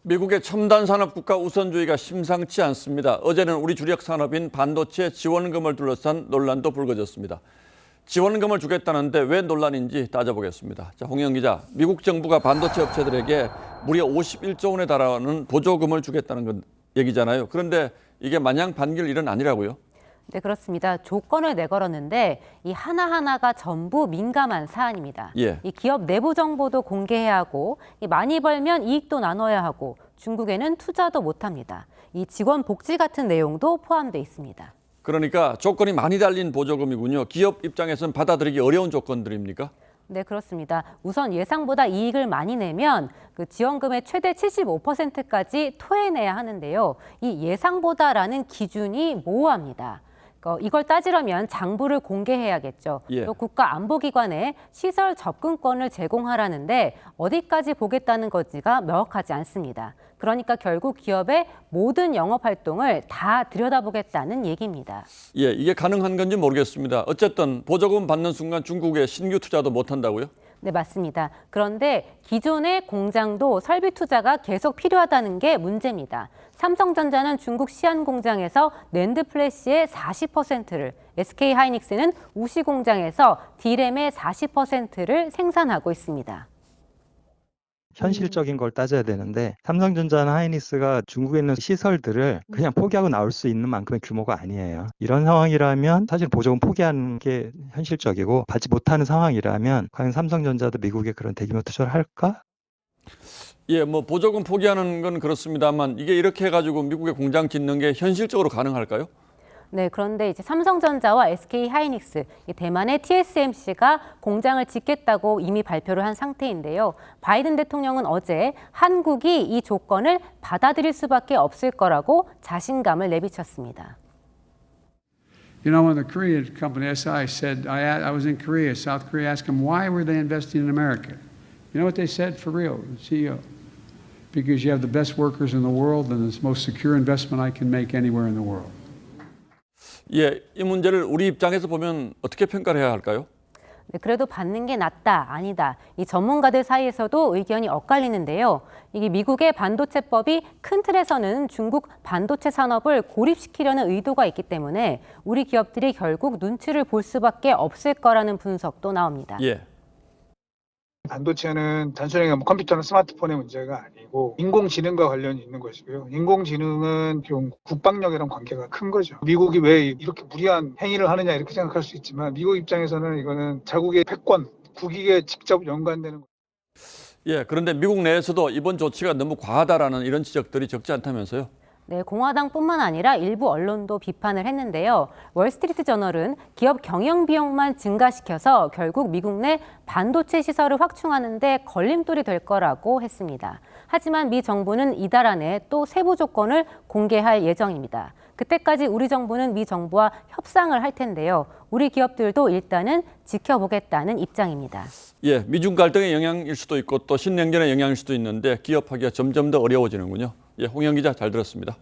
미국의 첨단 산업 국가 우선주의가 심상치 않습니다. 어제는 우리 주력 산업인 반도체 지원금을 둘러싼 논란도 불거졌습니다. 지원금을 주겠다는데 왜 논란인지 따져보겠습니다. 자, 홍영 기자, 미국 정부가 반도체 업체들에게 무려 51조 원에 달하는 보조금을 주겠다는 건 얘기잖아요. 그런데 이게 마냥 반길 일은 아니라고요? 네, 그렇습니다. 조건을 내걸었는데 이 하나하나가 전부 민감한 사안입니다. 예. 이 기업 내부 정보도 공개해야 하고 많이 벌면 이익도 나눠야 하고 중국에는 투자도 못합니다. 이 직원 복지 같은 내용도 포함되어 있습니다. 그러니까 조건이 많이 달린 보조금이군요. 기업 입장에서는 받아들이기 어려운 조건들입니까? 네, 그렇습니다. 우선 예상보다 이익을 많이 내면 그 지원금의 최대 75%까지 토해내야 하는데요. 이 예상보다라는 기준이 모호합니다. 이걸 따지려면 장부를 공개해야겠죠. 예. 또 국가안보기관에 시설 접근권을 제공하라는데 어디까지 보겠다는 건지가 명확하지 않습니다. 그러니까 결국 기업의 모든 영업활동을 다 들여다보겠다는 얘기입니다. 예, 이게 가능한 건지 모르겠습니다. 어쨌든 보조금 받는 순간 중국에 신규 투자도 못한다고요? 네, 맞습니다. 그런데 기존의 공장도 설비 투자가 계속 필요하다는 게 문제입니다. 삼성전자는 중국 시안 공장에서 낸드 플래시의 40%를, SK 하이닉스는 우시 공장에서 D램의 40%를 생산하고 있습니다. 현실적인 걸 따져야 되는데 삼성전자나 하이닉스가 중국에 있는 시설들을 그냥 포기하고 나올 수 있는 만큼의 규모가 아니에요. 이런 상황이라면 사실 보조금 포기하는 게 현실적이고 받지 못하는 상황이라면 과연 삼성전자도 미국에 그런 대규모 투자를 할까? 예, 뭐 보조금 포기하는 건 그렇습니다만 이게 이렇게 해가지고 미국에 공장 짓는 게 현실적으로 가능할까요? 네, 그런데 이제 삼성전자와 SK 하이닉스, 대만의 TSMC가 공장을 짓겠다고 이미 발표를 한 상태인데요. 바이든 대통령은 어제 한국이 이 조건을 받아들일 수밖에 없을 거라고 자신감을 내비쳤습니다. You know, when the Korean company SI said, I was in Korea, South Korea asked them, why were they investing in America? You know what they said for real, the CEO? Because you have the best workers in the world and it's the most secure investment I can make anywhere in the world. 예, 이 문제를 우리 입장에서 보면 어떻게 평가를 해야 할까요? 네, 그래도 받는 게 낫다, 아니다. 이 전문가들 사이에서도 의견이 엇갈리는데요. 이게 미국의 반도체법이 큰 틀에서는 중국 반도체 산업을 고립시키려는 의도가 있기 때문에 우리 기업들이 결국 눈치를 볼 수밖에 없을 거라는 분석도 나옵니다. 예. 반도체는 단순히 컴퓨터나 스마트폰의 문제가 아니고 인공지능과 관련이 있는 것이고요. 인공지능은 좀 국방력이랑 관계가 큰 거죠. 미국이 왜 이렇게 무리한 행위를 하느냐 이렇게 생각할 수 있지만 미국 입장에서는 이거는 자국의 패권, 국익에 직접 연관되는 거죠. 예, 그런데 미국 내에서도 이번 조치가 너무 과하다라는 이런 지적들이 적지 않다면서요? 네, 공화당뿐만 아니라 일부 언론도 비판을 했는데요. 월스트리트 저널은 기업 경영 비용만 증가시켜서 결국 미국 내 반도체 시설을 확충하는 데 걸림돌이 될 거라고 했습니다. 하지만 미 정부는 이달 안에 또 세부 조건을 공개할 예정입니다. 그때까지 우리 정부는 미 정부와 협상을 할 텐데요. 우리 기업들도 일단은 지켜보겠다는 입장입니다. 예, 미중 갈등의 영향일 수도 있고 또 신냉전의 영향일 수도 있는데 기업하기가 점점 더 어려워지는군요. 예, 홍영 기자 잘 들었습니다.